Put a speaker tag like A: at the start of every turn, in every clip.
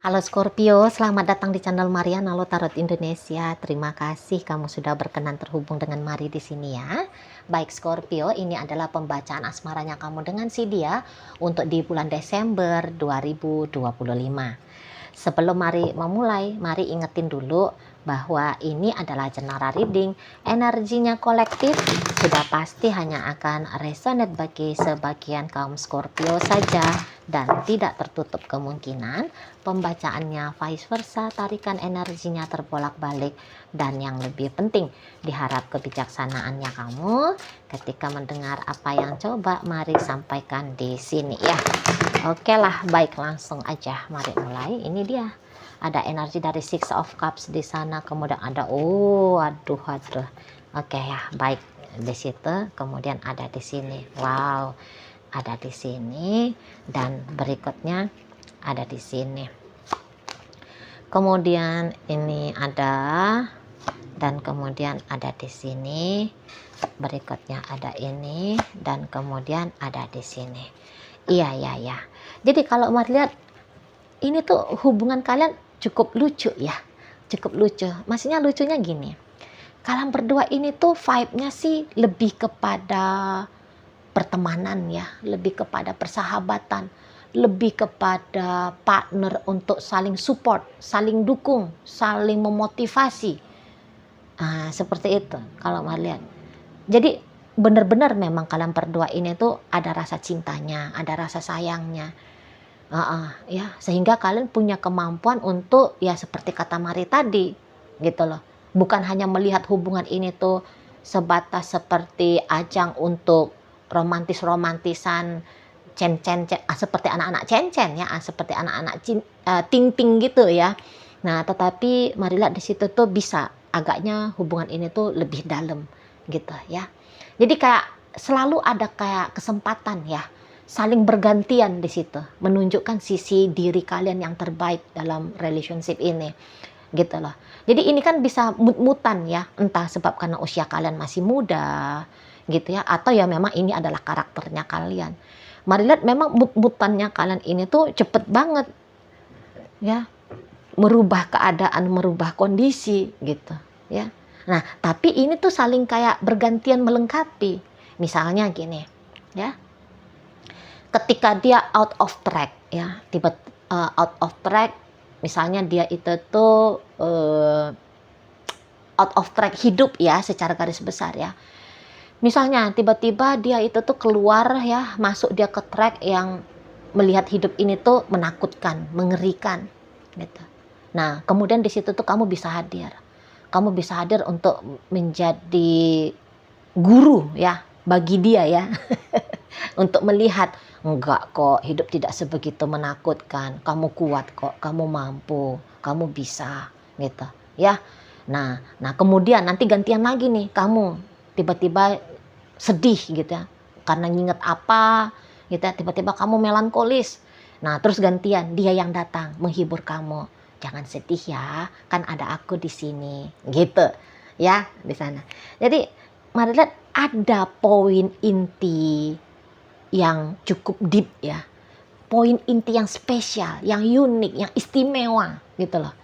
A: Halo Scorpio, selamat datang di channel Maria Nalo Tarot Indonesia. Terima kasih kamu sudah berkenan terhubung dengan Mari di sini ya. Baik Scorpio, ini adalah pembacaan asmaranya kamu dengan si dia untuk di bulan Desember 2025. Sebelum Mari memulai, Mari ingetin dulu bahwa ini adalah general reading. Energinya kolektif sudah pasti hanya akan resonate bagi sebagian kaum Scorpio saja dan tidak tertutup kemungkinan pembacaannya vice versa, tarikan energinya terbolak-balik. Dan yang lebih penting, diharap kebijaksanaannya kamu ketika mendengar apa yang coba Mari sampaikan di sini ya. Oke lah, baik, langsung aja Mari mulai. Ini dia. Ada energi dari Six of Cups di sana, kemudian ada aduh. Oke ya, baik. Di situ, kemudian ada di sini. Wow, ada di sini dan berikutnya ada di sini. Kemudian ini ada dan kemudian ada di sini. Berikutnya ada ini dan kemudian ada di sini. Iya. Jadi kalau Mari lihat ini tuh hubungan kalian cukup lucu ya. Cukup lucu. Maksudnya lucunya gini. Kalian berdua ini tuh vibe-nya sih lebih kepada pertemanan ya, lebih kepada persahabatan, lebih kepada partner untuk saling support, saling dukung, saling memotivasi. Seperti itu kalau Mari lihat. Jadi benar-benar memang kalian berdua ini tuh ada rasa cintanya, ada rasa sayangnya. Ya, sehingga kalian punya kemampuan untuk ya seperti kata Mari tadi gitu loh. Bukan hanya melihat hubungan ini tuh sebatas seperti ajang untuk romantisan seperti anak-anak cen-cen ya, seperti anak-anak ting-ting gitu ya. Nah, tetapi Mari lihat di situ tuh bisa agaknya hubungan ini tuh lebih dalam gitu ya. Jadi kayak selalu ada kayak kesempatan ya, saling bergantian di situ, menunjukkan sisi diri kalian yang terbaik dalam relationship ini gitu loh. Jadi ini kan bisa mut-mutan ya, entah sebab karena usia kalian masih muda gitu ya, atau ya memang ini adalah karakternya kalian. Mari lihat memang mut-mutannya kalian ini tuh cepet banget ya, merubah keadaan, merubah kondisi gitu ya. Nah, tapi ini tuh saling kayak bergantian melengkapi. Misalnya gini ya, ketika dia out of track ya, out of track, misalnya dia itu tuh out of track hidup ya, secara garis besar ya. Misalnya tiba-tiba dia itu tuh keluar ya, masuk dia ke track yang melihat hidup ini tuh menakutkan, mengerikan gitu. Nah, kemudian di situ tuh kamu bisa hadir. Kamu bisa hadir untuk menjadi guru ya bagi dia ya. Untuk melihat, enggak kok, hidup tidak sebegitu menakutkan. Kamu kuat kok, kamu mampu, kamu bisa gitu ya. Nah kemudian nanti gantian lagi nih, kamu tiba-tiba sedih gitu ya, karena nginget apa gitu ya, tiba-tiba kamu melankolis. Nah terus gantian dia yang datang menghibur kamu. Jangan sedih ya, kan ada aku di sini gitu ya, di sana. Jadi Mari lihat ada poin inti yang cukup deep ya, poin inti yang spesial, yang unik, yang istimewa gitu loh,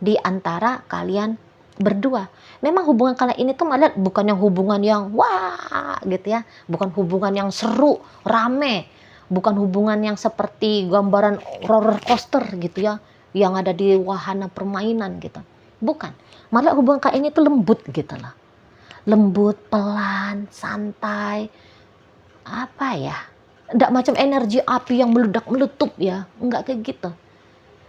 A: di antara kalian berdua. Memang hubungan kalian ini tuh Mari lihat bukan yang hubungan yang wah gitu ya, bukan hubungan yang seru, rame, bukan hubungan yang seperti gambaran roller coaster gitu ya, yang ada di wahana permainan gitu. Bukan. Malah hubungan kalian ini tuh lembut gitu loh. Lembut, pelan, santai. Apa ya? Enggak macam energi api yang meledak meletup ya, enggak kayak gitu.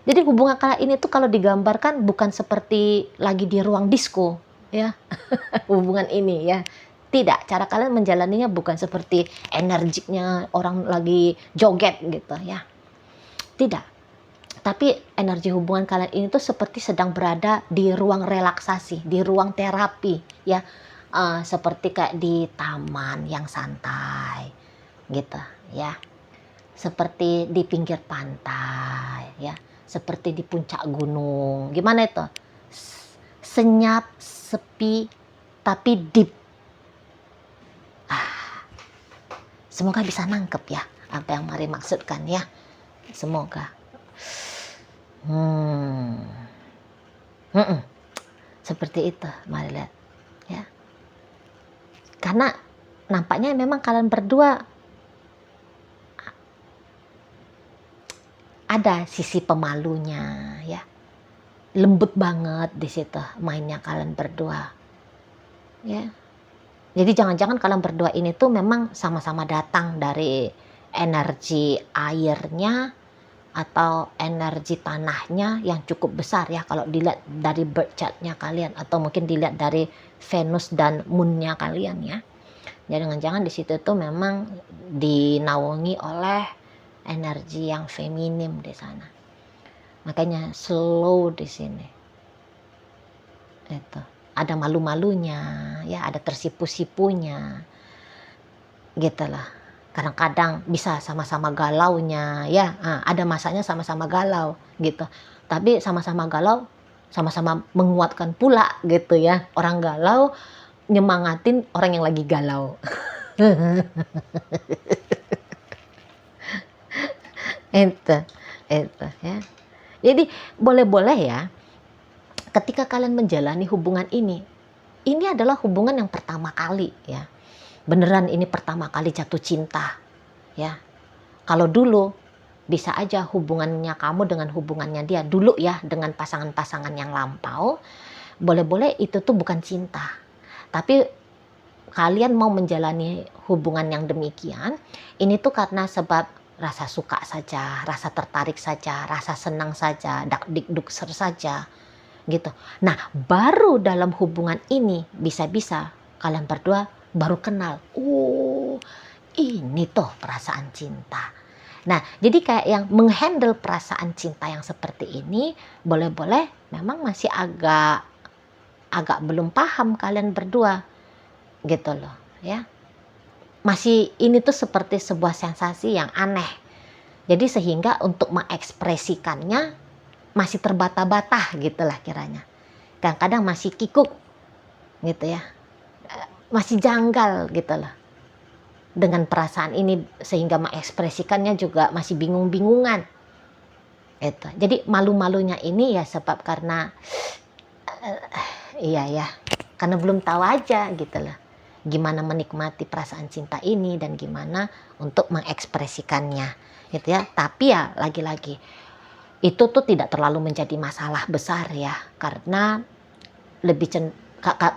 A: Jadi hubungan kalian ini tuh kalau digambarkan bukan seperti lagi di ruang disko ya. Hubungan ini ya. Tidak, cara kalian menjalaninya bukan seperti energiknya orang lagi joget gitu ya. Tidak. Tapi energi hubungan kalian ini tuh seperti sedang berada di ruang relaksasi, di ruang terapi ya. Seperti kayak di taman yang santai gitu ya. Seperti di pinggir pantai ya. Seperti di puncak gunung. Gimana itu? Senyap, sepi, tapi deep. Semoga bisa nangkep ya apa yang Mari maksudkan ya. Semoga. Mm-mm. Seperti itu, mari lihat ya. Karena nampaknya memang kalian berdua ada sisi pemalunya ya. Lembut banget di situ mainnya kalian berdua. Ya. Jadi jangan-jangan kalian berdua ini tuh memang sama-sama datang dari energi airnya atau energi tanahnya yang cukup besar ya, kalau dilihat dari birth chartnya kalian, atau mungkin dilihat dari Venus dan Moonnya kalian ya. Jadi jangan-jangan di situ tuh memang dinaungi oleh energi yang feminim di sana. Makanya slow di sini. Itu. Ada malu-malunya, ya, ada tersipu-sipunya. Gitu lah. Kadang-kadang bisa sama-sama galaunya, ya. Ada masanya sama-sama galau gitu. Tapi sama-sama galau, sama-sama menguatkan pula gitu ya. Orang galau nyemangatin orang yang lagi galau. itu ya. Jadi boleh-boleh ya, ketika kalian menjalani hubungan ini adalah hubungan yang pertama kali ya. Beneran ini pertama kali jatuh cinta ya. Kalau dulu bisa aja hubungannya kamu dengan hubungannya dia dulu ya, dengan pasangan-pasangan yang lampau, boleh-boleh itu tuh bukan cinta. Tapi kalian mau menjalani hubungan yang demikian, ini tuh karena sebab rasa suka saja, rasa tertarik saja, rasa senang saja, dak dikduk saja gitu. Nah, baru dalam hubungan ini bisa-bisa kalian berdua baru kenal. Oh, ini tuh perasaan cinta. Nah, jadi kayak yang menghandle perasaan cinta yang seperti ini, boleh-boleh memang masih agak belum paham kalian berdua, gitu loh, ya. Masih ini tuh seperti sebuah sensasi yang aneh. Jadi sehingga untuk mengekspresikannya masih terbata-bata gitulah kiranya. Kadang-kadang masih kikuk gitu ya. Masih janggal gitu loh. Dengan perasaan ini sehingga mengekspresikannya juga masih bingung-bingungan. Itu. Jadi malu-malunya ini ya sebab karena iya ya, karena belum tahu aja gitu loh. Gimana menikmati perasaan cinta ini dan gimana untuk mengekspresikannya gitu ya. Tapi ya lagi-lagi itu tuh tidak terlalu menjadi masalah besar ya, karena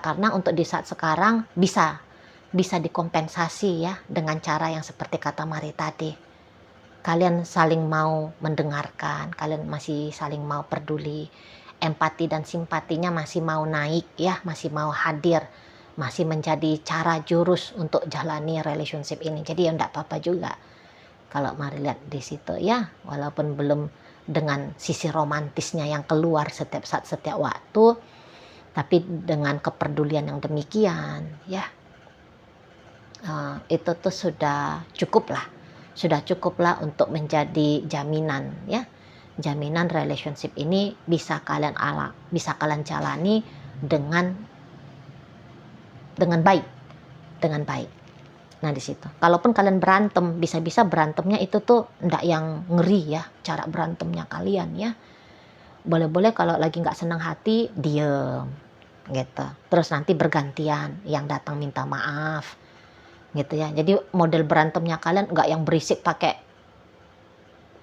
A: karena untuk di saat sekarang bisa dikompensasi ya dengan cara yang seperti kata Mari tadi. Kalian saling mau mendengarkan, kalian masih saling mau peduli, empati dan simpatinya masih mau naik ya, masih mau hadir, masih menjadi cara jurus untuk jalani relationship ini. Jadi ya enggak apa-apa juga kalau Mari lihat di situ ya, walaupun belum dengan sisi romantisnya yang keluar setiap saat setiap waktu, tapi dengan kepedulian yang demikian ya, itu tuh sudah cukup lah untuk menjadi jaminan ya, jaminan relationship ini bisa kalian jalani dengan baik. Nah di situ, kalaupun kalian berantem, bisa-bisa berantemnya itu tuh ndak yang ngeri ya, cara berantemnya kalian ya. Boleh-boleh kalau lagi nggak senang hati, diem gitu. Terus nanti bergantian yang datang minta maaf gitu ya. Jadi model berantemnya kalian nggak yang berisik pakai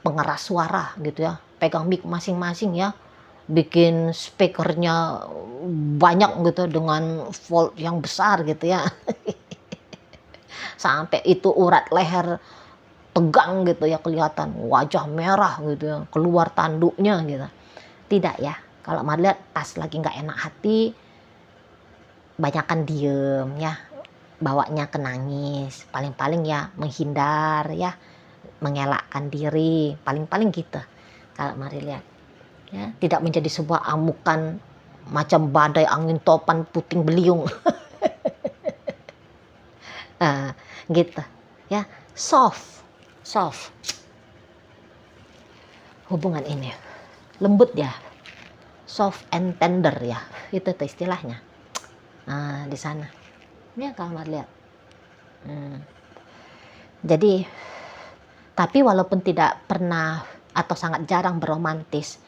A: pengeras suara gitu ya. Pegang mic masing-masing ya. Bikin speakernya banyak gitu dengan volt yang besar gitu ya. Sampai itu urat leher tegang gitu ya, kelihatan wajah merah gitu ya, keluar tanduknya gitu. Tidak ya, kalau Mari lihat pas lagi nggak enak hati, banyakan diem ya, bawanya ke nangis, paling-paling ya menghindar ya, mengelakkan diri, paling-paling gitu kalau Mari lihat ya, tidak menjadi sebuah amukan macam badai angin topan puting beliung. Gitu ya, soft hubungan ini, lembut ya, soft and tender ya, itu tuh istilahnya. Di sana ya kalau Mari lihat. Jadi tapi walaupun tidak pernah atau sangat jarang beromantis,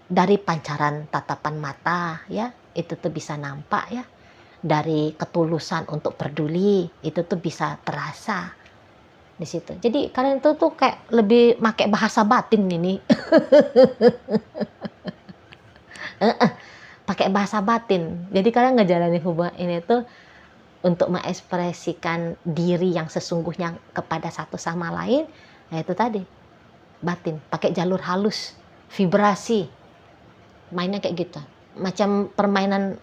A: dari pancaran tatapan mata ya, itu tuh bisa nampak ya. Dari ketulusan untuk peduli, itu tuh bisa terasa di situ. Jadi kalian itu tuh kayak lebih pakai bahasa batin ini. Pakai bahasa batin. Jadi kalian ngejalanin hubungan ini tuh untuk mengekspresikan diri yang sesungguhnya kepada satu sama lain, ya itu tadi, batin, pakai jalur halus, vibrasi, mainnya kayak gitu. Macam permainan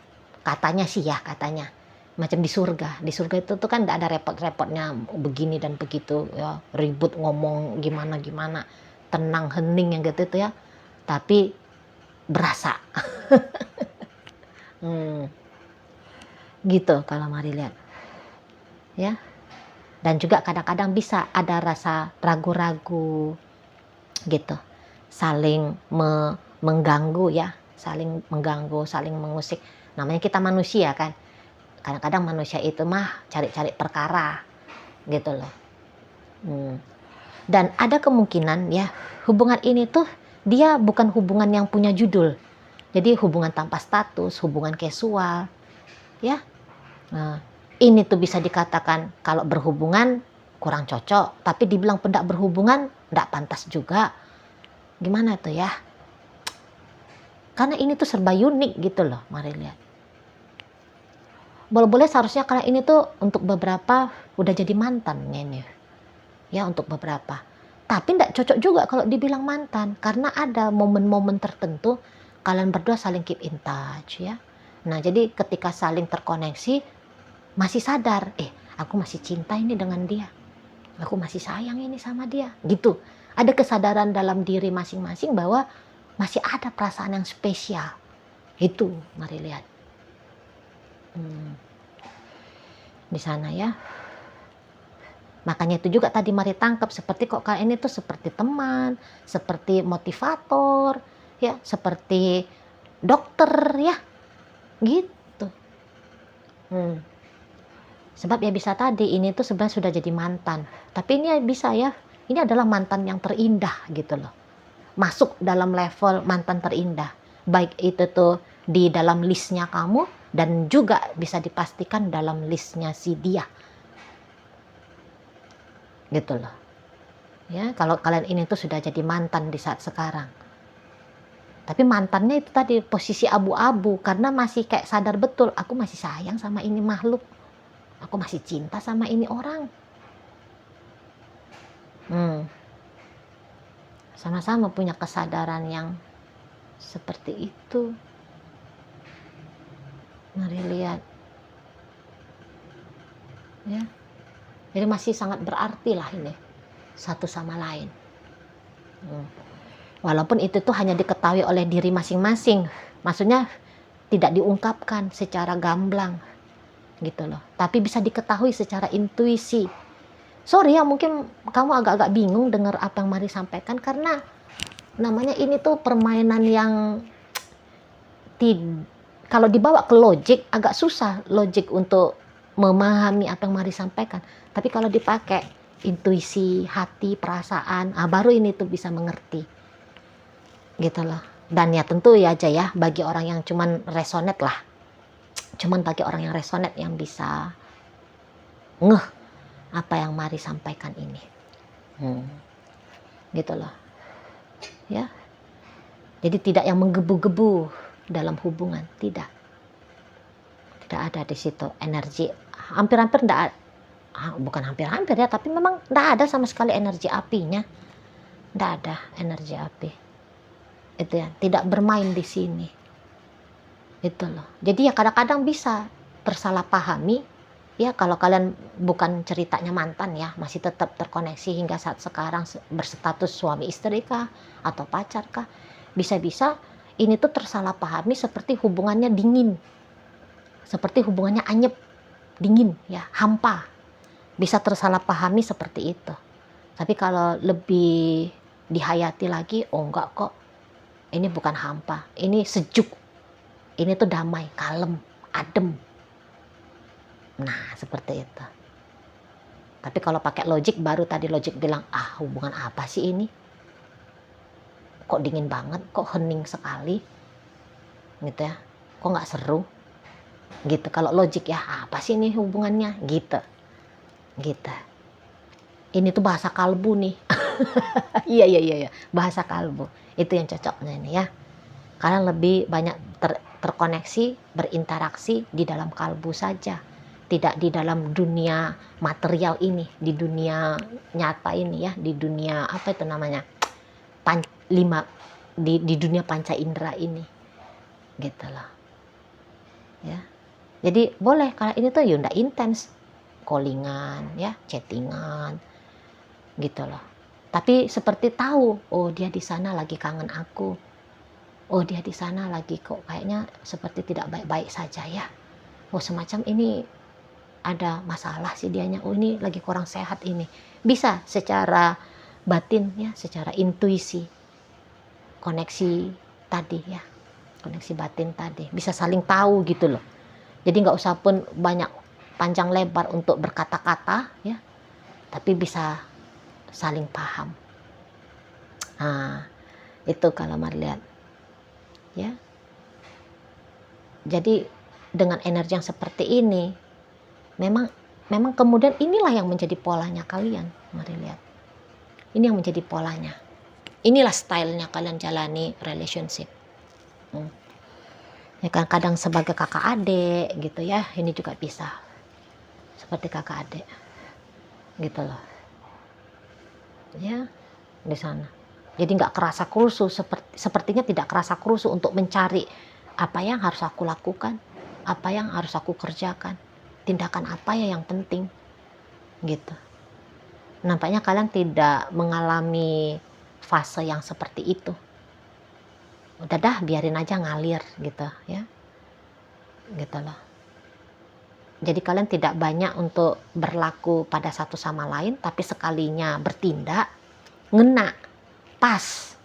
A: katanya sih ya, katanya. Macam di surga itu tuh kan tidak ada repot-repotnya begini dan begitu ya, ribut ngomong gimana-gimana, tenang hening yang gitu itu ya, tapi berasa. Gitu kalau mari lihat ya. Dan juga kadang-kadang bisa ada rasa ragu-ragu gitu, saling mengganggu ya, saling mengganggu, saling mengusik. Namanya kita manusia kan, kadang-kadang manusia itu mah cari-cari perkara gitu loh. Dan ada kemungkinan ya, hubungan ini tuh dia bukan hubungan yang punya judul. Jadi hubungan tanpa status, hubungan casual ya. Nah, ini tuh bisa dikatakan kalau berhubungan kurang cocok, tapi dibilang pendak berhubungan ndak pantas juga. Gimana tuh ya? Karena ini tuh serba unik gitu loh, mari lihat. Boleh-boleh seharusnya karena ini tuh untuk beberapa udah jadi mantan ini. Ya, untuk beberapa. Tapi ndak cocok juga kalau dibilang mantan, karena ada momen-momen tertentu kalian berdua saling keep in touch ya. Nah, jadi ketika saling terkoneksi, masih sadar, aku masih cinta ini dengan dia, aku masih sayang ini sama dia, gitu. Ada kesadaran dalam diri masing-masing bahwa masih ada perasaan yang spesial. Itu, mari lihat. Di sana ya. Makanya itu juga tadi mari tangkap, seperti kok kalian ini tuh seperti teman, seperti motivator, ya, seperti dokter ya, gitu. Sebab ya bisa tadi ini tuh sebenarnya sudah jadi mantan, tapi ini bisa ya, ini adalah mantan yang terindah gitu loh, masuk dalam level mantan terindah, baik itu tuh di dalam listnya kamu dan juga bisa dipastikan dalam listnya si dia gitu loh ya. Kalau kalian ini tuh sudah jadi mantan di saat sekarang, tapi mantannya itu tadi posisi abu-abu karena masih kayak sadar betul, aku masih sayang sama ini makhluk, aku masih cinta sama ini orang. Sama-sama punya kesadaran yang seperti itu. Mari lihat ya. Jadi masih sangat berarti lah ini satu sama lain. Walaupun itu tuh hanya diketahui oleh diri masing-masing, maksudnya tidak diungkapkan secara gamblang gitu loh, tapi bisa diketahui secara intuisi. Sorry ya, mungkin kamu agak-agak bingung dengar apa yang Mari sampaikan, karena namanya ini tuh permainan yang kalau dibawa ke logik agak susah logik untuk memahami apa yang Mari sampaikan. Tapi kalau dipakai intuisi, hati, perasaan, baru ini tuh bisa mengerti gitu loh. Dan ya tentu ya aja ya, bagi orang yang cuman resonate lah, cuman bagi orang yang resonate yang bisa ngeh apa yang Mari sampaikan ini. Gitu loh ya. Jadi tidak yang menggebu-gebu dalam hubungan, tidak ada di situ energi, hampir-hampir tidak, bukan hampir-hampir ya, tapi memang tidak ada sama sekali energi apinya, tidak ada energi api itu ya, tidak bermain di sini itu loh. Jadi ya kadang-kadang bisa tersalah pahami ya, kalau kalian bukan ceritanya mantan ya, masih tetap terkoneksi hingga saat sekarang berstatus suami istri kah atau pacar kah, bisa-bisa ini tuh tersalah pahami seperti hubungannya dingin, seperti hubungannya anyep, dingin ya, hampa, bisa tersalah pahami seperti itu. Tapi kalau lebih dihayati lagi, oh enggak kok, ini bukan hampa, ini sejuk, ini tuh damai, kalem, adem. Nah seperti itu. Tapi kalau pakai logik, baru tadi logik bilang, hubungan apa sih ini? kok dingin banget, kok hening sekali gitu ya, kok nggak seru gitu. Kalau logik ya, apa sih ini hubungannya gitu. Ini tuh bahasa kalbu nih. Iya, bahasa kalbu itu yang cocoknya ini ya. Kalian lebih banyak terkoneksi, berinteraksi di dalam kalbu saja, tidak di dalam dunia material ini, di dunia nyata ini ya, di dunia apa itu namanya, di dunia panca indera ini gitu loh ya. Jadi boleh kalau ini tuh ya udah intens, callingan ya, chattingan gitu loh, tapi seperti tahu, oh dia di sana lagi kangen aku, oh dia di sana lagi kok kayaknya seperti tidak baik-baik saja ya, oh semacam ini ada masalah sih dianya, oh ini lagi kurang sehat ini. Bisa secara batin ya, secara intuisi, koneksi tadi ya, koneksi batin tadi bisa saling tahu gitu loh. Jadi nggak usah pun banyak panjang lebar untuk berkata-kata ya, tapi bisa saling paham. Nah itu kalau Mari lihat ya. Jadi dengan energi yang seperti ini, memang kemudian inilah yang menjadi polanya kalian. Mari lihat, ini yang menjadi polanya, inilah stylenya kalian jalani relationship. Ya kan, kadang sebagai kakak adik gitu ya, ini juga bisa seperti kakak adik gitu loh ya, di sana. Jadi nggak kerasa krusu, sepertinya tidak kerasa krusu untuk mencari apa yang harus aku lakukan, apa yang harus aku kerjakan, tindakan apa ya yang penting gitu. Nampaknya kalian tidak mengalami fase yang seperti itu. Udah dah, biarin aja ngalir gitu ya, gitu loh. Jadi kalian tidak banyak untuk berlaku pada satu sama lain, tapi sekalinya bertindak ngena, pas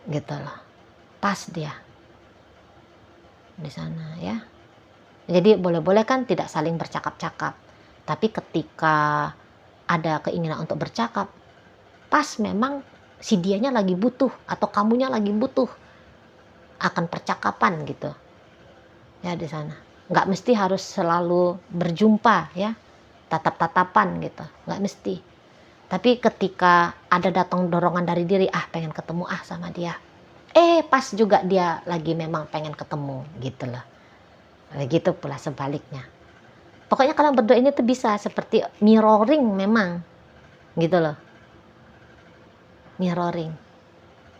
A: gitu loh, pas dia di sana ya. Jadi boleh-boleh kan tidak saling bercakap-cakap, tapi ketika ada keinginan untuk bercakap, pas memang si dianya lagi butuh atau kamunya lagi butuh akan percakapan gitu ya di sana. Nggak mesti harus selalu berjumpa ya, tatap-tatapan gitu, nggak mesti. Tapi ketika ada datang dorongan dari diri, pengen ketemu sama dia, pas juga dia lagi memang pengen ketemu gitu loh. Begitu pula sebaliknya. Pokoknya kalian berdua ini tuh bisa seperti mirroring memang gitu loh, mirroring.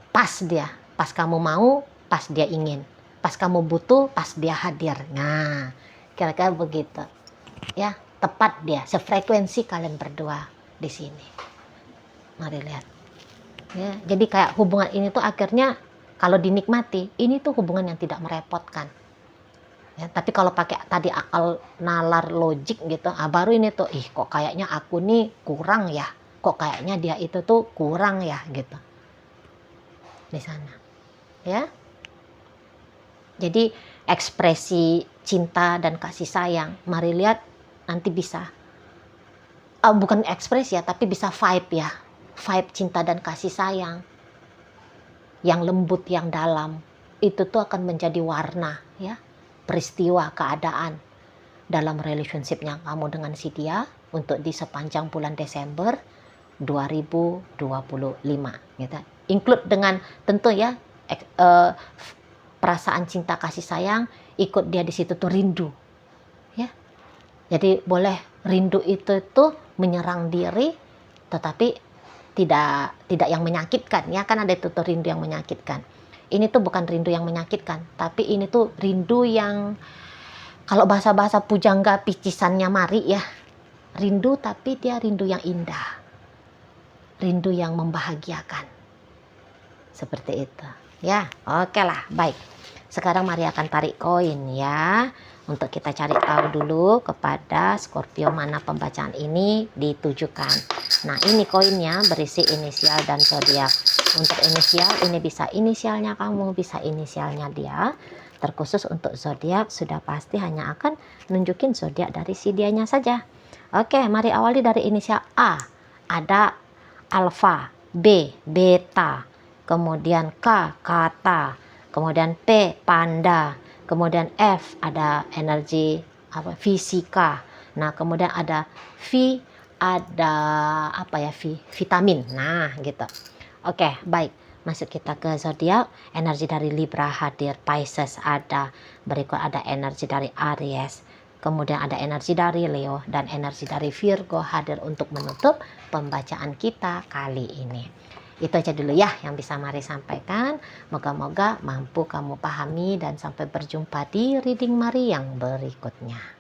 A: Pas dia, pas kamu mau, pas dia ingin, pas kamu butuh, pas dia hadir. Nah kira-kira begitu ya, tepat dia, sefrekuensi kalian berdua di sini. Mari lihat ya. Jadi kayak hubungan ini tuh akhirnya kalau dinikmati, ini tuh hubungan yang tidak merepotkan ya. Tapi kalau pakai tadi akal nalar logik gitu, baru ini tuh kok kayaknya aku nih kurang ya, kok kayaknya dia itu tuh kurang ya gitu di sana ya. Jadi ekspresi cinta dan kasih sayang, mari lihat nanti bisa bukan ekspresi ya, tapi bisa vibe ya, vibe cinta dan kasih sayang yang lembut, yang dalam, itu tuh akan menjadi warna ya, peristiwa keadaan dalam relationshipnya kamu dengan si dia untuk di sepanjang bulan Desember 2025 gitu. Include dengan tentu ya perasaan cinta kasih sayang, ikut dia di situ tuh rindu ya. Jadi boleh rindu itu tuh menyerang diri, tetapi tidak yang menyakitkan ya, kan ada itu tuh rindu yang menyakitkan. Ini tuh bukan rindu yang menyakitkan, tapi ini tuh rindu yang kalau bahasa-bahasa pujangga picisannya Mari ya, rindu tapi dia rindu yang indah, rindu yang membahagiakan, seperti itu ya. Oke lah, baik. Sekarang Mari akan tarik koin ya, untuk kita cari tahu dulu kepada Scorpio mana pembacaan ini ditujukan. Nah ini koinnya berisi inisial dan zodiak. Untuk inisial ini bisa inisialnya kamu, bisa inisialnya dia. Terkhusus untuk zodiak sudah pasti hanya akan nunjukin zodiak dari si dianya saja. Oke, mari awali dari inisial A. Ada Alpha, B, Beta, kemudian K kata, kemudian P panda, kemudian F ada energi apa fisika. Nah, kemudian ada V ada apa ya vitamin. Nah, gitu. Oke, baik. Masuk kita ke zodiak. Energi dari Libra hadir, Pisces ada, berikut ada energi dari Aries, kemudian ada energi dari Leo dan energi dari Virgo hadir untuk menutup pembacaan kita kali ini. Itu aja dulu ya yang bisa Mari sampaikan. Moga-moga mampu kamu pahami dan sampai berjumpa di reading Mari yang berikutnya.